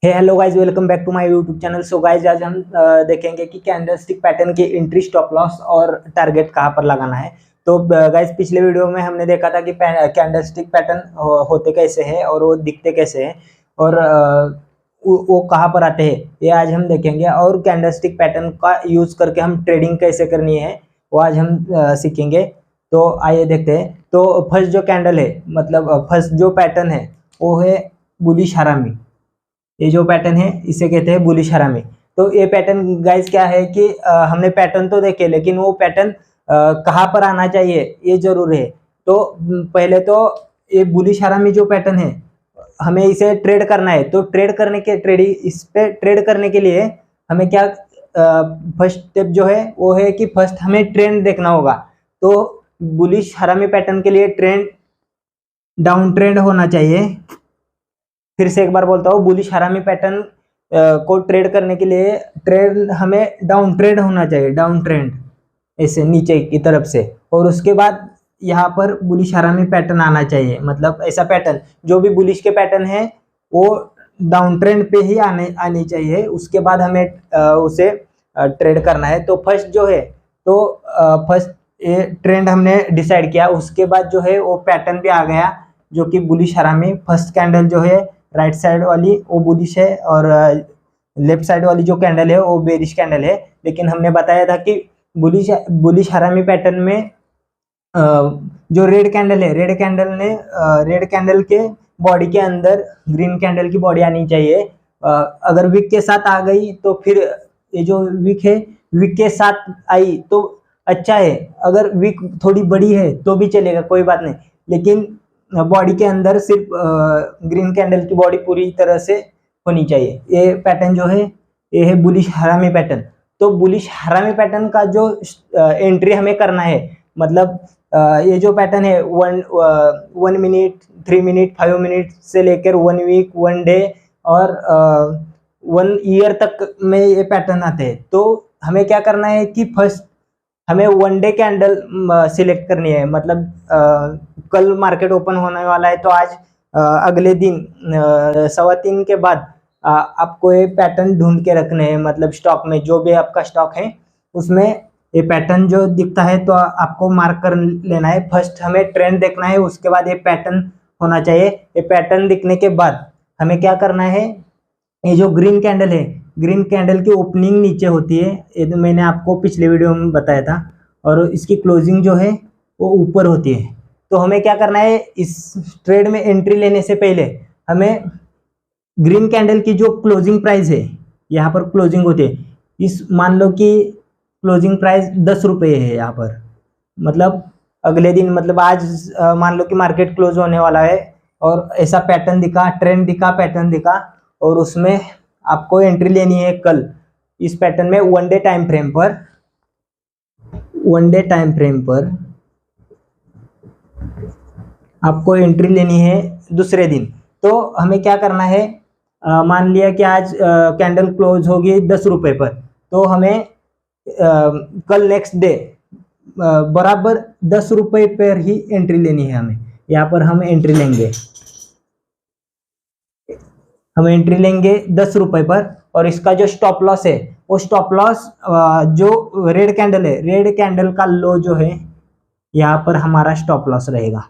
Hello guys, welcome back to my YouTube channel. So guys, आज हम देखेंगे कि कैंडलस्टिक पैटर्न की एंट्री, स्टॉप लॉस और टारगेट कहाँ पर लगाना है। तो गाइज, पिछले वीडियो में हमने देखा था कि कैंडलस्टिक पैटर्न होते कैसे हैं और वो दिखते कैसे हैं और वो कहाँ पर आते हैं, ये आज हम देखेंगे। और कैंडलस्टिक पैटर्न का यूज़ करके हम ट्रेडिंग कैसे करनी है वो आज हम सीखेंगे। तो आइए देखते हैं। तो फर्स्ट जो कैंडल है, मतलब फर्स्ट जो पैटर्न है वो है बुलिश हरामी। ये जो पैटर्न है इसे कहते हैं बुलिश हरामी। तो ये पैटर्न गाइस क्या है कि हमने पैटर्न तो देखे, लेकिन वो पैटर्न कहाँ पर आना चाहिए ये जरूर है। तो पहले तो ये बुलिश हरामी जो पैटर्न है, हमें इसे ट्रेड करना है। तो इस पे ट्रेड करने के लिए हमें क्या फर्स्ट स्टेप जो है वो है कि फर्स्ट हमें ट्रेंड देखना होगा। तो बुलिश हरामी पैटर्न के लिए ट्रेंड डाउन ट्रेंड होना चाहिए। फिर से एक बार बोलता हूँ, बुलिश हरामी पैटर्न को ट्रेड करने के लिए ट्रेंड हमें डाउन ट्रेंड होना चाहिए, डाउन ट्रेंड ऐसे नीचे की तरफ से। और उसके बाद यहाँ पर बुलिश हरामी पैटर्न आना चाहिए, मतलब ऐसा पैटर्न जो भी बुलिश के पैटर्न है वो डाउन ट्रेंड पे ही आनी चाहिए। उसके बाद हमें उसे ट्रेड करना है। तो फर्स्ट जो है, तो फर्स्ट ये ट्रेंड हमने डिसाइड किया, उसके बाद जो है वो पैटर्न भी आ गया जो कि बुलिश हरामी। फर्स्ट कैंडल जो है राइट साइड वाली वो बुलिश है और लेफ्ट साइड वाली जो कैंडल है वो बेरिश कैंडल है। लेकिन हमने बताया था कि बुलिश हरामी पैटर्न में जो रेड कैंडल है, रेड कैंडल के बॉडी के अंदर ग्रीन कैंडल की बॉडी आनी चाहिए। अगर विक के साथ आ गई तो फिर ये जो विक है, विक के साथ आई तो अच्छा है। अगर विक थोड़ी बड़ी है तो भी चलेगा, कोई बात नहीं। लेकिन बॉडी के अंदर सिर्फ ग्रीन कैंडल की बॉडी पूरी तरह से होनी चाहिए। ये पैटर्न जो है ये है बुलिश हरामी पैटर्न। तो बुलिश हरामी पैटर्न का जो एंट्री हमें करना है, मतलब ये जो पैटर्न है 1 मिनट, 3 मिनट, 5 मिनट से लेकर 1 वीक, 1 डे और 1 ईयर तक में ये पैटर्न आते हैं। तो हमें क्या करना है कि फर्स्ट हमें 1 डे कैंडल सिलेक्ट करनी है। मतलब कल मार्केट ओपन होने वाला है, तो आज अगले दिन 3:15 के बाद आपको ये पैटर्न ढूंढ के रखने हैं। मतलब स्टॉक में जो भी आपका स्टॉक है उसमें ये पैटर्न जो दिखता है तो आपको मार्क कर लेना है। फर्स्ट हमें ट्रेंड देखना है, उसके बाद ये पैटर्न होना चाहिए। ये पैटर्न दिखने के बाद हमें क्या करना है, ये जो ग्रीन कैंडल है, ग्रीन कैंडल की ओपनिंग नीचे होती है, ये तो मैंने आपको पिछले वीडियो में बताया था। और इसकी क्लोजिंग जो है वो ऊपर होती है। तो हमें क्या करना है, इस ट्रेड में एंट्री लेने से पहले हमें ग्रीन कैंडल की जो क्लोजिंग प्राइस है, यहाँ पर क्लोजिंग होती है, इस मान लो कि क्लोजिंग प्राइस 10 रुपये है यहाँ पर। मतलब अगले दिन, मतलब आज मान लो कि मार्केट क्लोज होने वाला है और ऐसा पैटर्न दिखा, ट्रेंड दिखा, पैटर्न दिखा और उसमें आपको एंट्री लेनी है कल इस पैटर्न में 1 डे टाइम फ्रेम पर। 1 डे टाइम फ्रेम पर आपको एंट्री लेनी है दूसरे दिन। तो हमें क्या करना है, मान लिया कि आज कैंडल क्लोज होगी 10 रुपये पर, तो हमें कल नेक्स्ट डे बराबर 10 रुपये पर ही एंट्री लेनी है। हमें यहाँ पर हम एंट्री लेंगे 10 रुपये पर। और इसका जो स्टॉप लॉस है वो स्टॉप लॉस जो रेड कैंडल है, रेड कैंडल का लो जो है यहाँ पर हमारा स्टॉप लॉस रहेगा,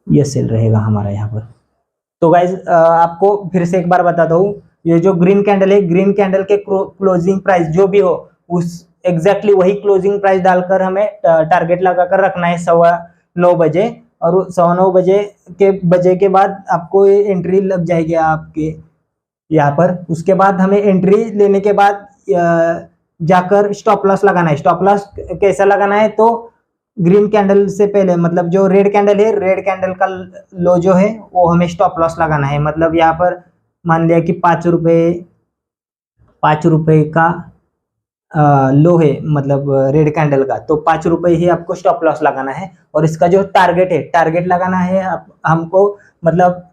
ये सेल रहेगा हमारा यहाँ पर। तो गाइज आपको फिर से एक बार बताता हूँ, ये जो ग्रीन कैंडल है, ग्रीन कैंडल के क्लोजिंग प्राइस जो भी हो उस एग्जैक्टली वही क्लोजिंग प्राइस डालकर हमें टारगेट लगाकर रखना है 9:15 बजे। और 9:15 बजे के बाद आपको ये एंट्री लग जाएगी आपके यहाँ पर। उसके बाद हमें एंट्री लेने के बाद जाकर स्टॉप लॉस लगाना है। स्टॉप लॉस कैसा लगाना है, तो ग्रीन कैंडल से पहले, मतलब जो रेड कैंडल है, रेड कैंडल का लो जो है वो हमें स्टॉप लॉस लगाना है। मतलब यहाँ पर मान लिया कि 5 रुपये का लो है, मतलब रेड कैंडल का, तो 5 रुपये ही आपको स्टॉप लॉस लगाना है। और इसका जो टारगेट है, टारगेट लगाना है हमको, मतलब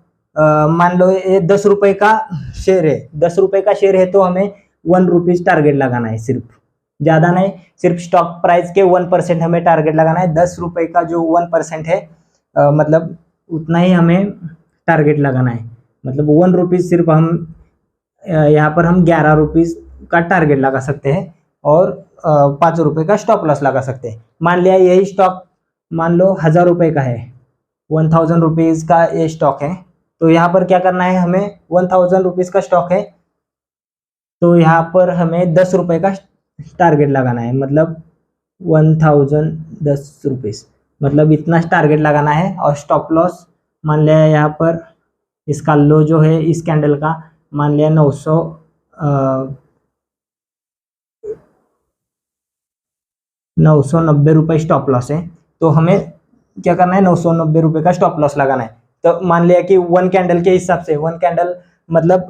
मान लो ये 10 रुपये का शेयर है, 10 रुपये का शेयर है तो हमें 1 रुपीज़ टारगेट लगाना है, सिर्फ, ज़्यादा नहीं। सिर्फ स्टॉक प्राइस के 1% हमें टारगेट लगाना है। 10 रुपये का जो 1% है, मतलब उतना ही हमें टारगेट लगाना है। मतलब 1 रुपीज़ सिर्फ हम यहाँ पर हम 11 रुपीज़ का टारगेट लगा सकते हैं और 5 रुपये का स्टॉप लॉस लगा सकते हैं। मान लिया यही स्टॉक मान लो 1000 रुपये का है, 1000 रुपीज़ का ये स्टॉक है, तो यहाँ पर क्या करना है हमें, 1000 रुपीज़ का स्टॉक है तो यहाँ पर हमें 10 रुपये का टारगेट लगाना है, मतलब 1010 रुपीज़, मतलब इतना टारगेट लगाना है। और स्टॉप लॉस मान लिया यहाँ पर इसका लो जो है इस कैंडल का मान लिया 990 रुपये स्टॉप लॉस है, तो हमें क्या करना है, 990 रुपये का स्टॉप लॉस लगाना है। तो मान लिया कि 1 कैंडल के हिसाब से, 1 कैंडल मतलब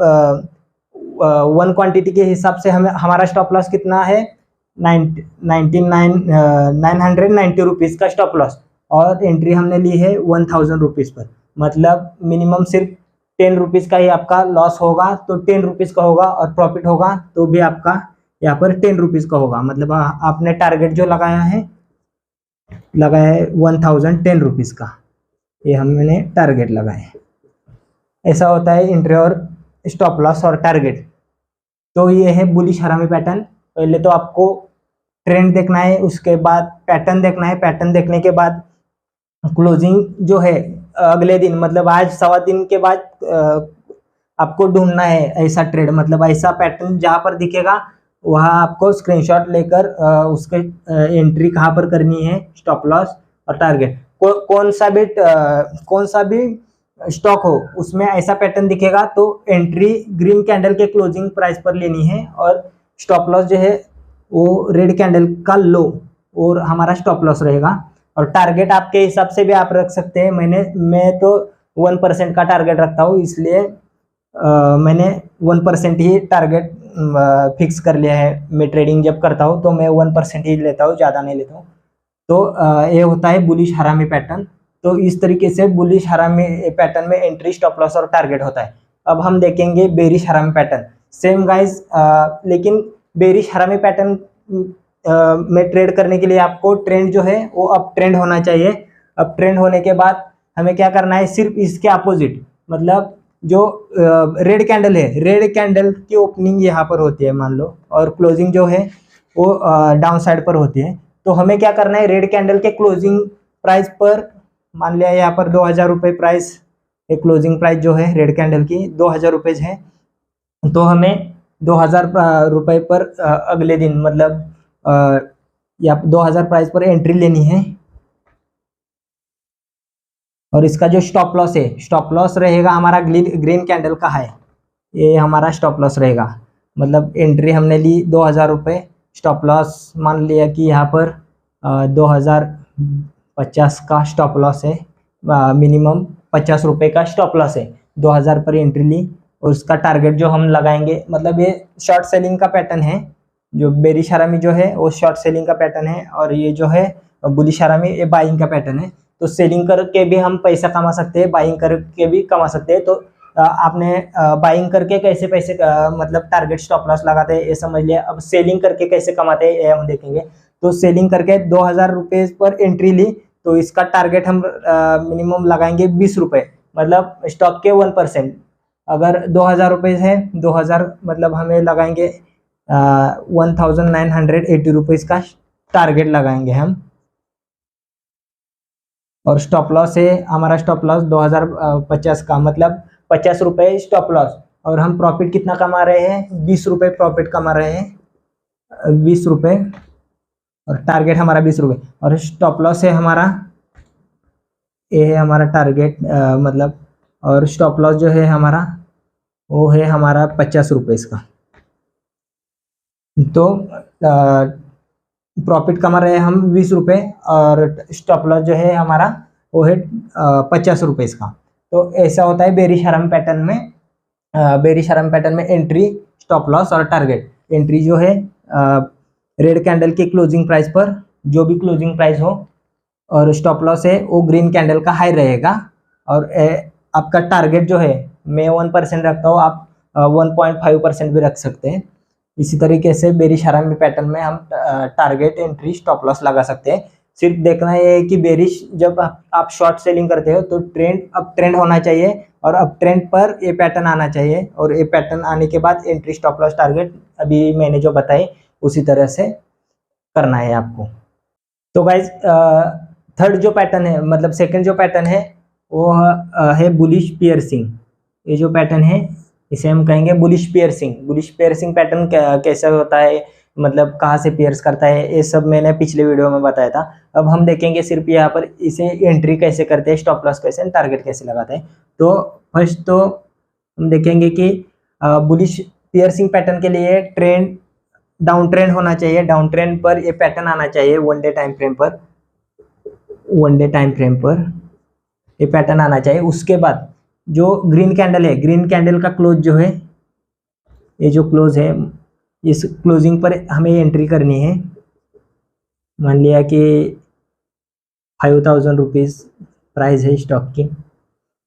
1 क्वांटिटी के हिसाब से हमें हमारा स्टॉप लॉस कितना है, 990 रुपीज़ का स्टॉप लॉस, और एंट्री हमने ली है 1000 रुपीज़ पर, मतलब मिनिमम सिर्फ 10 रुपीज़ का ही आपका लॉस होगा, तो 10 रुपीज़ का होगा, और प्रॉफिट होगा तो भी आपका यहाँ पर 10 रुपीज़ का होगा। मतलब आपने टारगेट जो लगाया है 1010 रुपीज़ का, ये हमने टारगेट लगाया है। ऐसा होता है एंट्री और स्टॉप लॉस और टारगेट। तो ये है बुलिश हरामी पैटर्न। पहले तो आपको ट्रेंड देखना है, उसके बाद पैटर्न देखना है, पैटर्न देखने के बाद क्लोजिंग जो है अगले दिन, मतलब आज सवा दिन के बाद आपको ढूंढना है ऐसा ट्रेड, मतलब ऐसा पैटर्न जहाँ पर दिखेगा वहाँ आपको स्क्रीनशॉट लेकर उसके एंट्री कहाँ पर करनी है, स्टॉप लॉस और टारगेट। कौन सा भी स्टॉक हो उसमें ऐसा पैटर्न दिखेगा तो एंट्री ग्रीन कैंडल के क्लोजिंग प्राइस पर लेनी है, और स्टॉप लॉस जो है वो रेड कैंडल का लो और हमारा स्टॉप लॉस रहेगा। और टारगेट आपके हिसाब से भी आप रख सकते हैं। मैं तो 1% का टारगेट रखता हूँ, इसलिए मैंने 1% ही टारगेट फिक्स कर लिया है। मैं ट्रेडिंग जब करता हूँ तो मैं 1% ही लेता हूँ, ज़्यादा नहीं लेता हूँ। तो ये होता है बुलिश हरामी पैटर्न। तो इस तरीके से बुलिश हरामी पैटर्न में एंट्री, स्टॉप लॉस और टारगेट होता है। अब हम देखेंगे बेरिश हरामी पैटर्न। सेम गाइस, लेकिन बेरिश हरामी पैटर्न में ट्रेड करने के लिए आपको ट्रेंड जो है वो अप ट्रेंड होना चाहिए। अप ट्रेंड होने के बाद हमें क्या करना है, सिर्फ इसके अपोजिट, मतलब जो रेड कैंडल है, रेड कैंडल की ओपनिंग यहाँ पर होती है मान लो, और क्लोजिंग जो है वो डाउन साइड पर होती है। तो हमें क्या करना है, रेड कैंडल के क्लोजिंग प्राइस पर मान लिया यहाँ पर 2000 रुपये प्राइस, एक क्लोजिंग प्राइस जो है रेड कैंडल की 2000 रुपये है, तो हमें 2000 रुपये पर अगले दिन, मतलब या 2000 प्राइस पर एंट्री लेनी है। और इसका जो स्टॉप लॉस है, स्टॉप लॉस रहेगा हमारा ग्रीन कैंडल का है, ये हमारा स्टॉप लॉस रहेगा। मतलब एंट्री हमने ली 2000 रुपये, स्टॉप लॉस मान लिया कि यहाँ पर 2050 का स्टॉप लॉस है, मिनिमम 50 रुपये का स्टॉप लॉस है। 2000 पर एंट्री ली और उसका टारगेट जो हम लगाएंगे, मतलब ये शॉर्ट सेलिंग का पैटर्न है। जो बेरिश हरामी जो है वो शॉर्ट सेलिंग का पैटर्न है, और ये जो है बुलिश हरामी ये बाइंग का पैटर्न है। तो सेलिंग करके भी हम पैसा कमा सकते हैं, बाइंग करके भी कमा सकते हैं। तो आपने बाइंग करके कैसे पैसे मतलब टारगेट स्टॉप लॉस लगाते हैं ये समझ लिया। अब सेलिंग करके कैसे कमाते हैं ये हम देखेंगे। तो सेलिंग करके 2000 रुपये पर एंट्री ली, तो इसका टारगेट हम मिनिमम लगाएंगे 20 रुपये, मतलब स्टॉक के 1%। अगर 2000 रुपये है, 2000 मतलब हमें लगाएंगे 1980 रुपीज़ का टारगेट लगाएंगे हम। और स्टॉप लॉस है हमारा, स्टॉप लॉस 2050 का, मतलब 50 रुपये स्टॉप लॉस। और हम प्रॉफिट कितना कमा रहे हैं, 20 रुपये प्रॉफिट कमा रहे हैं, 20 रुपये, और टारगेट हमारा 20 रुपये। और स्टॉप लॉस है हमारा, ये है हमारा टारगेट, मतलब, और स्टॉप लॉस जो है हमारा वो है हमारा 50 रुपये इसका। तो प्रॉफिट कमा रहे हैं हम 20 रुपये, और स्टॉप लॉस जो है हमारा वो है 50 रुपये इसका। तो ऐसा होता है बेरिश हरामी पैटर्न में। बेरिश हरामी पैटर्न में एंट्री, स्टॉप लॉस और टारगेट। एंट्री जो है रेड कैंडल के क्लोजिंग प्राइस पर, जो भी क्लोजिंग प्राइस हो, और स्टॉप लॉस है वो ग्रीन कैंडल का हाई रहेगा। और आपका टारगेट जो है मैं 1% रखता हूँ, आप 1.5% भी रख सकते हैं। इसी तरीके से बेरिश हरामी पैटर्न में हम टारगेट, एंट्री, स्टॉप लॉस लगा सकते हैं। सिर्फ देखना ये है कि बेरिश जब आप शॉर्ट सेलिंग करते हो तो ट्रेंड अप ट्रेंड होना चाहिए और अप ट्रेंड पर ये पैटर्न आना चाहिए, और ये पैटर्न आने के बाद एंट्री स्टॉप लॉस टारगेट अभी मैंने जो बताई उसी तरह से करना है आपको। तो गाइज थर्ड जो पैटर्न है, मतलब सेकंड जो पैटर्न है वो है बुलिश पियर्सिंग। ये जो पैटर्न है इसे हम कहेंगे bullish piercing. Bullish piercing pattern कैसा होता है, मतलब कहाँ से पियर्स करता है, ये सब मैंने पिछले वीडियो में बताया था। अब हम देखेंगे सिर्फ यहाँ पर इसे एंट्री कैसे करते हैं, स्टॉप लॉस कैसे, टारगेट कैसे लगाते हैं। तो फर्स्ट तो हम देखेंगे कि बुलिश पियर्सिंग पैटर्न के लिए ट्रेंड डाउन ट्रेंड होना चाहिए। डाउन ट्रेंड पर ये पैटर्न आना चाहिए, वन डे टाइम फ्रेम पर ये पैटर्न आना चाहिए। उसके बाद जो ग्रीन कैंडल है, ग्रीन कैंडल का क्लोज जो है, ये जो क्लोज है, इस क्लोजिंग पर हमें एंट्री करनी है। मान लिया कि 5000 रुपीज़ प्राइस है स्टॉक की,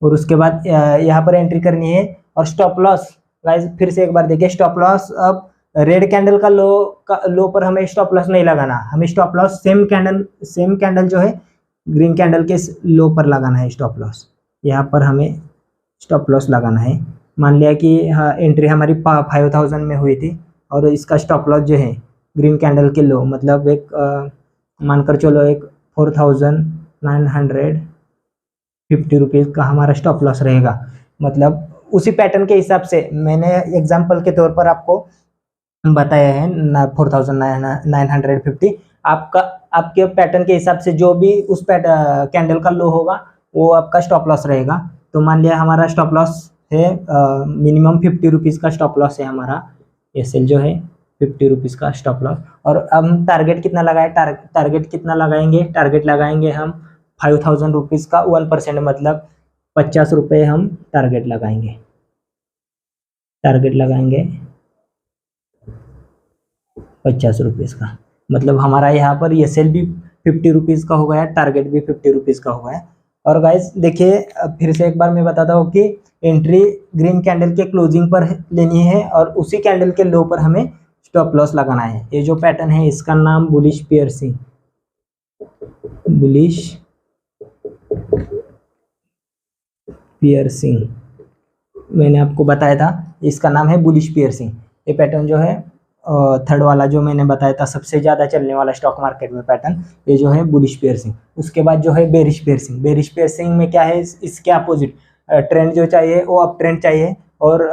और उसके बाद यहाँ पर एंट्री करनी है। और स्टॉप लॉस गाइस फिर से एक बार देखिए, स्टॉप लॉस अब रेड कैंडल का लो पर हमें स्टॉप लॉस नहीं लगाना, हमें स्टॉप लॉस सेम कैंडल जो है ग्रीन कैंडल के लो पर लगाना है। स्टॉप लॉस यहाँ पर हमें स्टॉप लॉस लगाना है। मान लिया कि एंट्री हमारी 5000 में हुई थी और इसका स्टॉप लॉस जो है ग्रीन कैंडल के लो, मतलब एक मानकर चलो एक 4950 रुपीज़ का हमारा स्टॉप लॉस रहेगा। मतलब उसी पैटर्न के हिसाब से मैंने एग्जांपल के तौर पर आपको बताया है 4950। आपके पैटर्न के हिसाब से जो भी उस कैंडल का लो होगा वो आपका स्टॉप लॉस रहेगा। तो मान लिया हमारा स्टॉप लॉस है मिनिमम 50 रुपीज़ का स्टॉप लॉस है हमारा, एसएल जो है 50 रुपीज़ का स्टॉप लॉस। और अब हम टारगेट कितना लगाए, टारगेट कितना लगाएंगे, टारगेट लगाएंगे हम 5000 रुपीज़ का 1%, मतलब 50 रुपये हम टारगेट लगाएंगे 50 रुपीज़ का। मतलब हमारा यहाँ पर एसएल भी 50 रुपीज़ का हो गया, टारगेट भी 50 रुपीज़ का हो गया। और गाइस देखिए फिर से एक बार मैं बताता हूँ कि एंट्री ग्रीन कैंडल के क्लोजिंग पर लेनी है और उसी कैंडल के लो पर हमें स्टॉप लॉस लगाना है। ये जो पैटर्न है इसका नाम बुलिश पियर्सिंग मैंने आपको बताया था, इसका नाम है बुलिश पियर्सिंग। ये पैटर्न जो है थर्ड वाला जो मैंने बताया था सबसे ज़्यादा चलने वाला स्टॉक मार्केट में पैटर्न, ये जो है बुलिश पियर्सिंग। उसके बाद जो है बेरिश पियर्सिंग में क्या है, इसके अपोजिट ट्रेंड जो चाहिए वो अप ट्रेंड चाहिए, और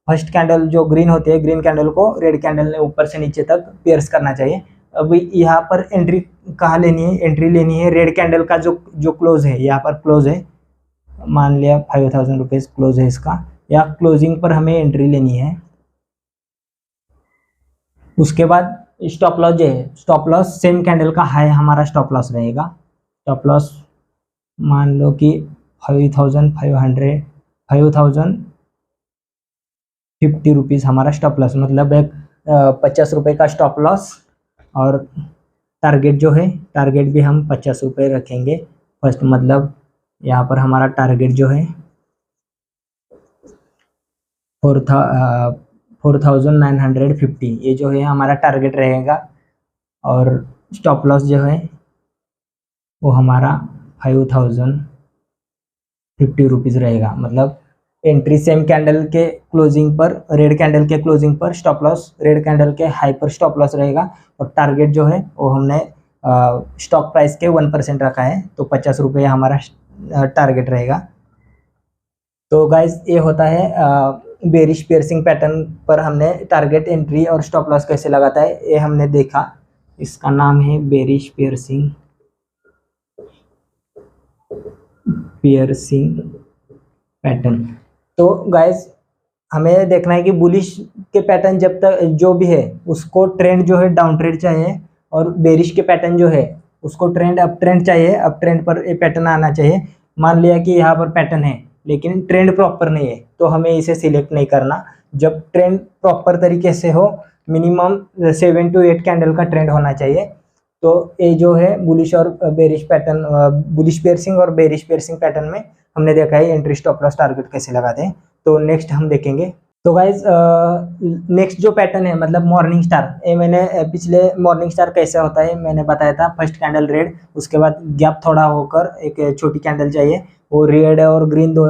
फर्स्ट कैंडल जो ग्रीन होती है, ग्रीन कैंडल को रेड कैंडल ने ऊपर से नीचे तक पियर्स करना चाहिए। अब यहाँ पर एंट्री कहाँ लेनी है, एंट्री लेनी है रेड कैंडल का जो क्लोज है, यहाँ पर क्लोज है, मान लिया 5000 रुपीज़ क्लोज है इसका, या क्लोजिंग पर हमें एंट्री लेनी है। उसके बाद स्टॉप लॉस जो है, स्टॉप लॉस सेम कैंडल का हाई हमारा स्टॉप लॉस रहेगा। स्टॉप लॉस मान लो कि 5050 रुपीज़ हमारा स्टॉप लॉस, मतलब एक 50 रुपये का स्टॉप लॉस। और टारगेट जो है, टारगेट भी हम 50 रुपये रखेंगे फर्स्ट, मतलब यहाँ पर हमारा टारगेट जो है 4950, ये जो है हमारा टारगेट रहेगा। और स्टॉप लॉस जो है वो हमारा 5050 रुपीज़ रहेगा। मतलब एंट्री सेम कैंडल के क्लोजिंग पर, रेड कैंडल के क्लोजिंग पर स्टॉप लॉस रेड कैंडल के हाई पर स्टॉप लॉस रहेगा, और टारगेट जो है वो हमने स्टॉक प्राइस के 1% रखा है, तो 50 रुपये हमारा टारगेट रहेगा। तो गाइज ये होता है बेरिश पियर्सिंग पैटर्न पर हमने टारगेट, एंट्री और स्टॉप लॉस कैसे लगाता है ये हमने देखा। इसका नाम है बेरिश पियर्सिंग पैटर्न। तो गाइज हमें देखना है कि बुलिश के पैटर्न जब तक जो भी है उसको ट्रेंड जो है डाउन ट्रेंड चाहिए, और बेरिश के पैटर्न जो है उसको ट्रेंड अप ट्रेंड चाहिए, अप ट्रेंड पर ये पैटर्न आना चाहिए। मान लिया कि यहाँ पर पैटर्न है लेकिन ट्रेंड प्रॉपर नहीं है, तो हमें इसे सिलेक्ट नहीं करना। जब ट्रेंड प्रॉपर तरीके से हो, मिनिमम 7 to 8 कैंडल का ट्रेंड होना चाहिए। तो ये जो है बुलिश और बेरिश पैटर्न, बुलिश पियर्सिंग और बेरिश पियर्सिंग पैटर्न में हमने देखा है एंट्री स्टॉप लॉस टारगेट कैसे लगाते हैं। तो नेक्स्ट हम देखेंगे। तो गाइज नेक्स्ट जो पैटर्न है मतलब मॉर्निंग स्टार, ये मैंने पिछले मॉर्निंग स्टार कैसे होता है मैंने बताया था। फर्स्ट कैंडल रेड, उसके बाद गैप थोड़ा होकर एक छोटी कैंडल चाहिए, वो रेड और ग्रीन दो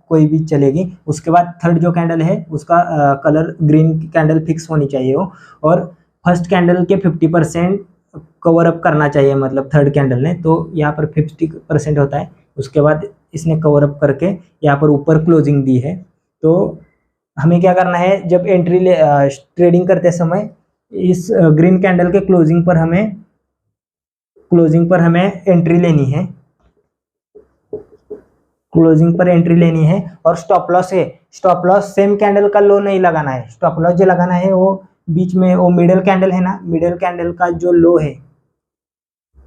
कोई भी चलेगी। उसके बाद थर्ड जो कैंडल है उसका कलर ग्रीन कैंडल फिक्स होनी चाहिए वो, और फर्स्ट कैंडल के 50% कवर अप करना चाहिए मतलब थर्ड कैंडल ने, तो यहाँ पर 50% होता है। उसके बाद इसने कवर अप करके यहाँ पर ऊपर क्लोजिंग दी है। तो हमें क्या करना है, जब एंट्री ट्रेडिंग करते समय इस ग्रीन कैंडल के क्लोजिंग पर हमें एंट्री लेनी है, क्लोजिंग पर एंट्री लेनी है। और स्टॉप लॉस है, स्टॉप लॉस सेम कैंडल का लो नहीं लगाना है, स्टॉप लॉस जो लगाना है वो बीच में वो मिडिल कैंडल है ना, मिडिल कैंडल का जो लो है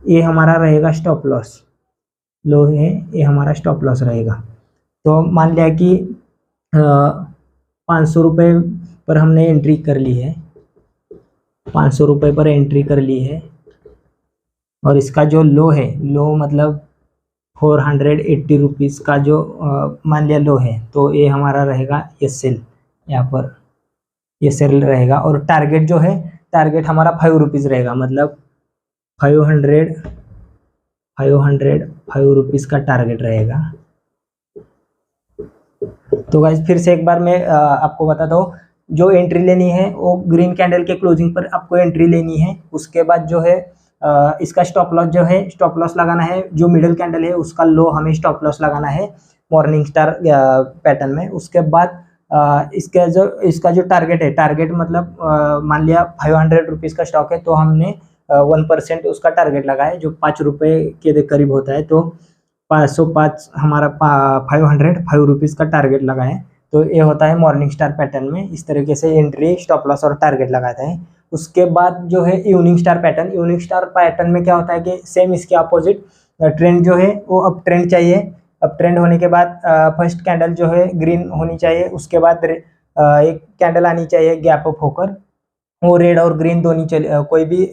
ये हमारा रहेगा स्टॉप लॉस, लो है ये हमारा स्टॉप लॉस रहेगा। तो मान लिया कि 500 रुपये पर हमने एंट्री कर ली है, 500 रुपये पर एंट्री कर ली है, और इसका जो लो है, लो मतलब 480 रुपीज़ का जो मान लिया लो है, तो ये हमारा रहेगा ये सेल, यहाँ पर ये सेल रहेगा। और टारगेट जो है, टारगेट हमारा 5 रुपीज़ रहेगा, मतलब 500 रुपीज़ का टारगेट रहेगा। तो गाइस फिर से एक बार मैं आपको बताता हूँ, जो एंट्री लेनी है वो ग्रीन कैंडल के क्लोजिंग पर आपको एंट्री लेनी है। उसके बाद जो है इसका स्टॉप लॉस जो है, स्टॉप लॉस लगाना है, जो मिडिल कैंडल है उसका लो हमें स्टॉप लॉस लगाना है मॉर्निंग स्टार पैटर्न में। उसके बाद इसका जो टारगेट है, टारगेट मतलब मान लिया 500 रुपीज़ का स्टॉक है, तो हमने 1% उसका टारगेट लगा है जो 5 रुपये के करीब होता है। तो 505 हमारा 505 रुपीज़ का टारगेट लगा है। तो ये होता है मॉर्निंग स्टार पैटर्न में, इस तरीके से एंट्री, स्टॉप लॉस और टारगेट लगाते हैं। उसके बाद जो है evening star pattern, evening star pattern में क्या होता है कि सेम इसके अपोजिट ट्रेंड जो है वो अप ट्रेंड चाहिए। अप ट्रेंड होने के बाद फर्स्ट कैंडल जो है ग्रीन होनी चाहिए, उसके बाद एक कैंडल आनी चाहिए गैप अप होकर, वो रेड और ग्रीन दोनों कोई भी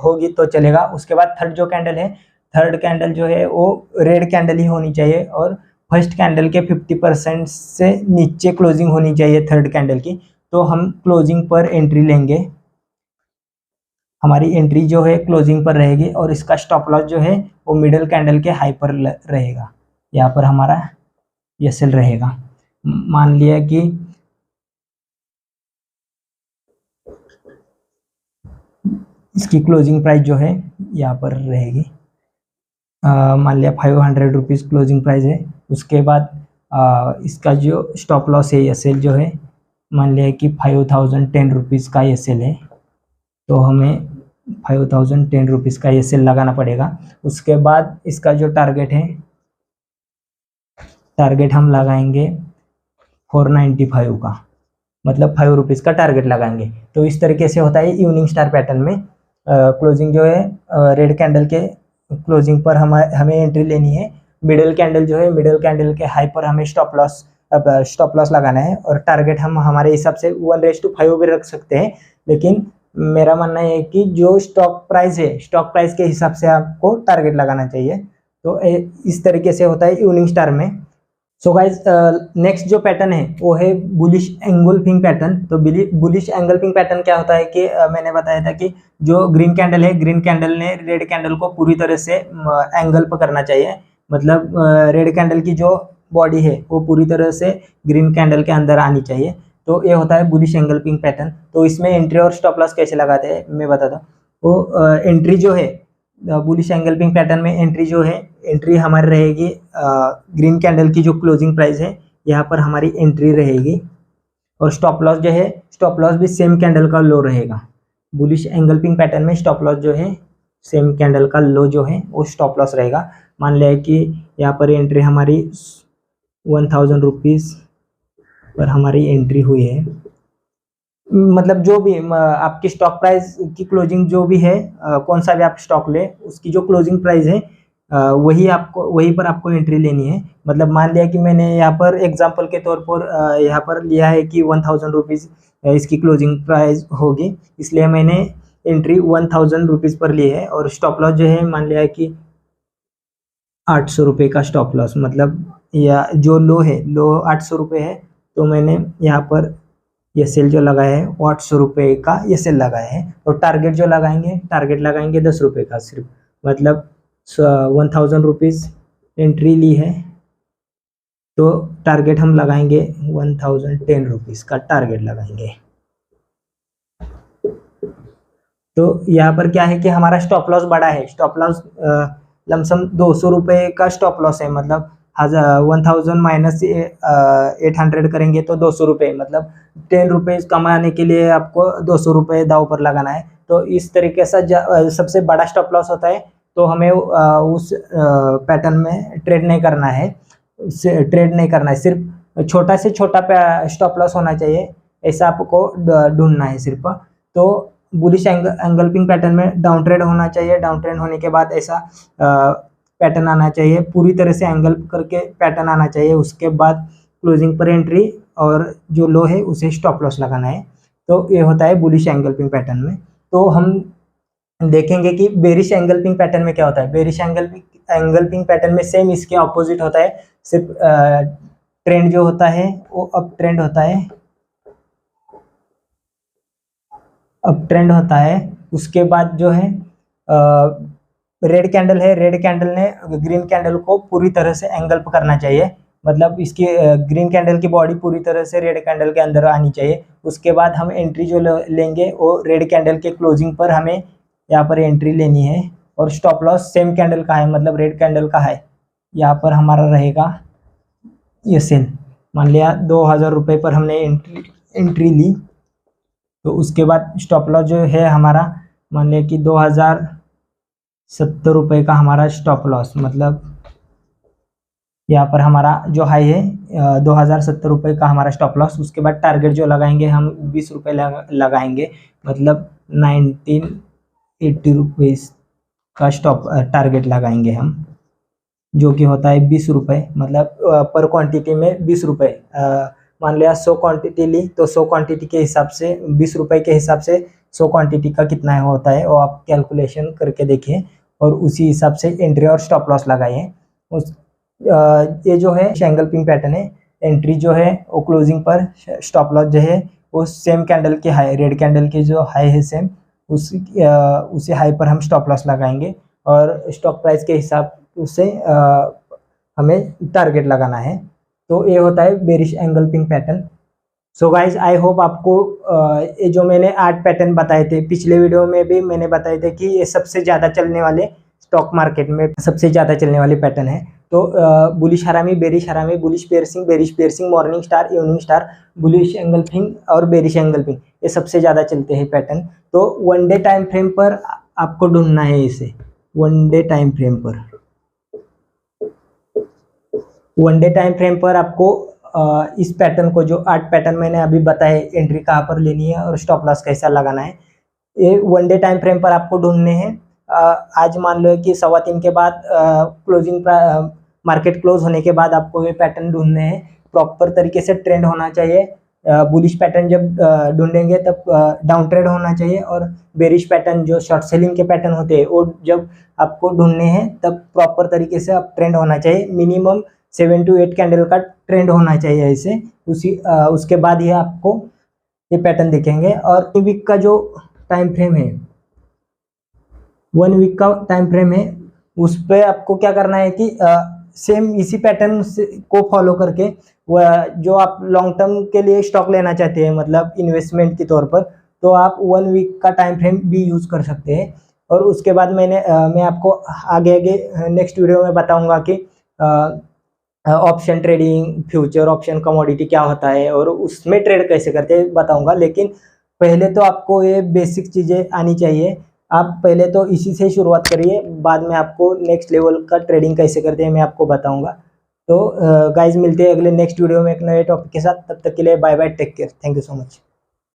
होगी तो चलेगा। उसके बाद थर्ड जो कैंडल है, थर्ड कैंडल जो है वो रेड कैंडल ही होनी चाहिए, और फर्स्ट कैंडल के 50% से नीचे क्लोजिंग होनी चाहिए थर्ड कैंडल की। तो हम क्लोजिंग पर एंट्री लेंगे, हमारी एंट्री जो है क्लोजिंग पर रहेगी, और इसका स्टॉप लॉस जो है वो मिडिल कैंडल के हाई पर रहेगा, यहाँ पर हमारा ये सेल रहेगा। मान लिया कि इसकी क्लोजिंग प्राइस जो है यहाँ पर रहेगी, मान लिया 500 रुपीज़ क्लोजिंग प्राइस है। उसके बाद इसका जो स्टॉप लॉस है, ये सेल जो है मान लिया कि 5010 रुपीज़ का ये सेल है, तो हमें 5010 रुपीज़ का ये सेल लगाना पड़ेगा। उसके बाद इसका जो टारगेट है, टारगेट हम लगाएंगे 495 का, मतलब 5 रुपीज़ का टारगेट लगाएंगे। तो इस तरीके से होता है इवनिंग स्टार पैटर्न में। क्लोजिंग जो है रेड कैंडल के क्लोजिंग पर हमें एंट्री लेनी है, मिडिल कैंडल जो है मिडिल कैंडल के हाई पर हमें स्टॉप लॉस लगाना है, और टारगेट हम हमारे हिसाब से 1:5 भी रख सकते हैं, लेकिन मेरा मानना है कि जो स्टॉक प्राइस है, स्टॉक प्राइस के हिसाब से आपको टारगेट लगाना चाहिए। तो इस तरीके से होता है इवनिंग स्टार में। सो गाइज नेक्स्ट जो पैटर्न है वो है बुलिश एंगल्फिंग पैटर्न। तो बुलिश एंगल्फिंग पैटर्न क्या होता है कि मैंने बताया था कि जो ग्रीन कैंडल है, ग्रीन कैंडल ने रेड कैंडल को पूरी तरह से एंगल पकड़ना चाहिए, मतलब रेड कैंडल की जो बॉडी है वो पूरी तरह से ग्रीन कैंडल के अंदर आनी चाहिए। तो ये होता है बुलिश एंगल्फिंग पैटर्न। तो इसमें एंट्री और स्टॉप लॉस कैसे लगाते हैं मैं बताता हूँ। वो एंट्री जो है बुलिश एंगल्फिंग पैटर्न में, एंट्री जो है, एंट्री हमारी रहेगी ग्रीन कैंडल की जो क्लोजिंग प्राइस है यहाँ पर हमारी एंट्री रहेगी, और स्टॉप लॉस जो है, स्टॉप लॉस भी सेम कैंडल का लो रहेगा। बुलिश एंगल्फिंग पैटर्न में स्टॉप लॉस जो है सेम कैंडल का लो जो है वो स्टॉप लॉस रहेगा। मान लिया कि यहाँ पर एंट्री हमारी 1000 रुपीज़ पर हमारी एंट्री हुई है, मतलब जो भी आपकी स्टॉक प्राइस की क्लोजिंग जो भी है, कौन सा भी आप स्टॉक ले उसकी जो क्लोजिंग प्राइस है वही पर आपको एंट्री लेनी है। मतलब मान लिया कि मैंने यहाँ पर एग्जांपल के तौर पर यहाँ पर लिया है कि 1000 रुपीज़ इसकी क्लोजिंग प्राइस होगी, इसलिए मैंने एंट्री 1000 रुपीज़ पर ली है, और स्टॉप लॉस जो है मान लिया कि 800 रुपये का स्टॉप लॉस, मतलब या जो लो है, लो 800 रुपये है, तो मैंने यहाँ पर ये सेल जो लगाया है 800 रुपये का ये सेल लगाया है। और टारगेट जो लगाएंगे, टारगेट लगाएंगे 10 रुपये का सिर्फ, मतलब 1000 रुपीज़ एंट्री ली है तो टारगेट हम लगाएंगे 1010 रुपीज़ का टारगेट लगाएंगे। तो यहाँ पर क्या है कि हमारा स्टॉप लॉस बड़ा है, स्टॉप लॉस लमसम 200 रुपये का स्टॉप लॉस है, मतलब 1000 माइनस 800 करेंगे तो 200 रुपये, मतलब 10 रुपये कमाने के लिए आपको 200 रुपये दाव पर लगाना है। तो इस तरीके से सबसे बड़ा स्टॉप लॉस होता है, तो हमें उस पैटर्न में ट्रेड नहीं करना है, सिर्फ छोटा से छोटा स्टॉप लॉस होना चाहिए, ऐसा आपको ढूंढना है सिर्फ। तो बुलिश एंगल्पिंग पैटर्न में डाउन ट्रेड होना चाहिए, डाउन ट्रेड होने के बाद ऐसा पैटर्न आना चाहिए, पूरी तरह से एंगल करके पैटर्न आना चाहिए, उसके बाद क्लोजिंग पर एंट्री और जो लो है उसे स्टॉप लॉस लगाना है। तो ये होता है बुलिश एंगल्पिंग पैटर्न में। तो हम देखेंगे कि बेरिश एंगल्पिंग पैटर्न में क्या होता है। बेरिश एंगल्पिंग पैटर्न में सेम इसके ऑपोजिट होता है, सिर्फ ट्रेंड जो होता है वो अप ट्रेंड होता है, अप ट्रेंड होता है। उसके बाद जो है रेड कैंडल है, रेड कैंडल ने ग्रीन कैंडल को पूरी तरह से एंगल्प करना चाहिए, मतलब इसकी ग्रीन कैंडल की बॉडी पूरी तरह से रेड कैंडल के अंदर आनी चाहिए। उसके बाद हम एंट्री जो लेंगे वो रेड कैंडल के क्लोजिंग पर हमें यहाँ पर एंट्री लेनी है। और स्टॉप लॉस सेम कैंडल का है, मतलब रेड कैंडल का है, यहाँ पर हमारा रहेगा ये सेल। मान लिया 2000 रुपये पर हमने एंट्री ली, तो उसके बाद स्टॉप लॉस जो है हमारा, मान लिया कि 2070 रुपये का हमारा स्टॉप लॉस, मतलब यहाँ पर हमारा जो हाई है 2070 रुपये का हमारा स्टॉप लॉस। उसके बाद टारगेट जो लगाएंगे हम 20 रुपये लगाएंगे, मतलब 1980 रुपीज़ का स्टॉप टारगेट लगाएंगे हम, जो कि होता है 20 रुपये, मतलब पर क्वांटिटी में 20 रुपये। मान लिया 100 क्वांटिटी ली तो 100 क्वांटिटी के हिसाब से 20 रुपये के हिसाब से 100 क्वांटिटी का कितना होता है वो आप कैलकुलेशन करके देखिए और उसी हिसाब से एंट्री और स्टॉप लॉस लगाइए। ये जो है एंगल्पिंग पैटर्न है, एंट्री जो है वो क्लोजिंग पर, स्टॉप लॉस जो है वो सेम कैंडल के हाई, रेड कैंडल के जो हाई है सेम उसी हाई पर हम स्टॉप लॉस लगाएंगे और स्टॉक प्राइस के हिसाब से हमें टारगेट लगाना है। तो ये होता है bearish engulfing pattern. So guys I hope आपको ये जो मैंने 8 पैटर्न बताए थे, पिछले वीडियो में भी मैंने बताए थे कि ये सबसे ज़्यादा चलने वाले स्टॉक मार्केट में सबसे ज़्यादा चलने वाले पैटर्न है। तो bullish harami, bearish harami, bullish piercing, bearish piercing, morning star, evening star, bullish engulfing और बेरिश एंगल्पिंग, ये सबसे ज़्यादा चलते हैं पैटर्न। तो वन डे टाइम फ्रेम पर आपको ढूंढना है इसे, वन डे टाइम फ्रेम पर, वन डे टाइम फ्रेम पर आपको इस पैटर्न को, जो 8 पैटर्न मैंने अभी बताए, एंट्री कहाँ पर लेनी है और स्टॉप लॉस कैसा लगाना है, ये वन डे टाइम फ्रेम पर आपको ढूंढने हैं। आज मान लो कि 3:15 के बाद क्लोजिंग मार्केट क्लोज होने के बाद आपको ये पैटर्न ढूंढने हैं। प्रॉपर तरीके से ट्रेंड होना चाहिए। बुलिश पैटर्न जब ढूंढेंगे तब डाउन ट्रेड होना चाहिए, और बेरिश पैटर्न जो शॉर्ट सेलिंग के पैटर्न होते हैं वो जब आपको ढूंढने हैं तब प्रॉपर तरीके से आप ट्रेंड होना चाहिए। मिनिमम 7 to 8 कैंडल का ट्रेंड होना चाहिए ऐसे, उसके बाद ही आपको ये पैटर्न दिखेंगे। और 1 वीक का जो टाइम फ्रेम है, 1 वीक का टाइम फ्रेम है, उस पर आपको क्या करना है कि सेम इसी पैटर्न को फॉलो करके जो आप लॉन्ग टर्म के लिए स्टॉक लेना चाहते हैं, मतलब इन्वेस्टमेंट के तौर पर, तो आप 1 वीक का टाइम फ्रेम भी यूज़ कर सकते हैं। और उसके बाद मैं आपको आगे नेक्स्ट वीडियो में बताऊंगा कि option trading, future option, commodity क्या होता है और उसमें ट्रेड कैसे करते हैं बताऊंगा। लेकिन पहले तो आपको ये बेसिक चीज़ें आनी चाहिए। आप पहले तो इसी से शुरुआत करिए, बाद में आपको नेक्स्ट लेवल का ट्रेडिंग कैसे करते हैं मैं आपको बताऊंगा। तो गाइज मिलते हैं अगले नेक्स्ट वीडियो में एक नए टॉपिक के साथ। तब तक के लिए bye bye, take care, thank you so much.